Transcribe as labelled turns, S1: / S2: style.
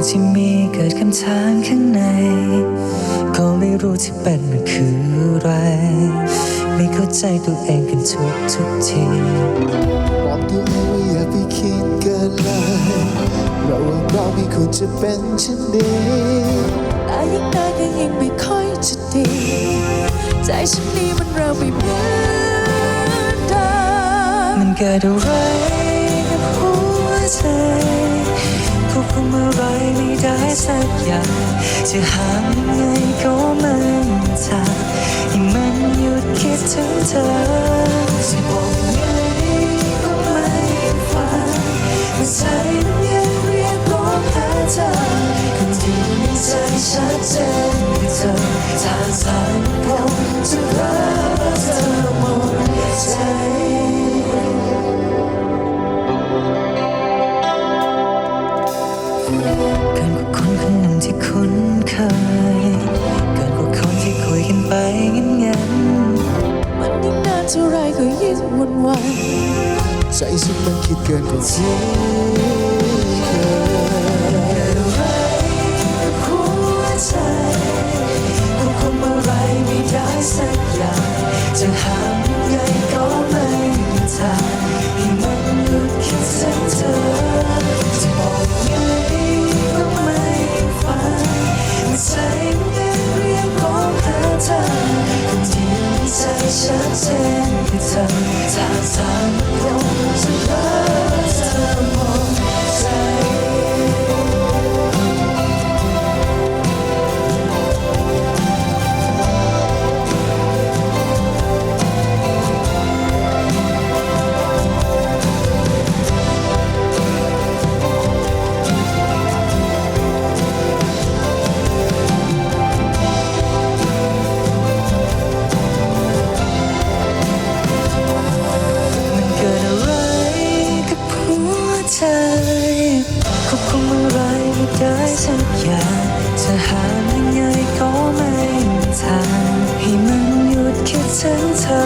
S1: ที่มีเกิดคำถามข้างในก็ไม่รู้ที่เป็นมันคืออะไรไม่เข้าใจตัวเองกันทุกที
S2: บอกตัวเองว่าอย่าไปคิดเกินเลยเราไม่ควรจะเป็นเช่นนี้
S3: แต่ยิ่งนานก็ยิ่งไม่ค่อยจะดีใจฉันนี้มันเริ่มไม่เหมือนเดิม
S1: มันเกิดอะไรกับหัวใจควบคุมอะไรไม่ได้สักอย่างจะห้ามยังไงก็ไม่ทันให้มันหยุดคิดถึงเธอจะบอกยังไงก็ไม่ฟังแต่ใจมันยังเรียกร้องหาเธอคนที่ในใจชัดเจนคือเธอทางสายลมจะรักเธอหมดใจกันกว่าคนคนหนึ่งที่คุ้นเคยกันกว่าคนที่คุยกันไปงั้น
S3: มันยิ่งนานเท่าไรก็ยิ่งวุ่นวาย
S2: ใจฉันมันคิดเกินกว่าที่เคย
S1: หัวใจควบคุมอะไรไม่ได้สักอย่างจะห้ามยังไงก็ไม่ทันให้มันหยุดคิดถึงเธอจะบอกยังไงก็ไม่ฟังใจมันเรียกร้องหาเธอคนที่ในใจชัดเจนคือเธอทางสายลมจะรักเธอหมดใจควบคุมอะไรไม่ได้สักอย่างจะห้ามยังไงก็ไม่ทันให้มันหยุดคิดถึงเธอ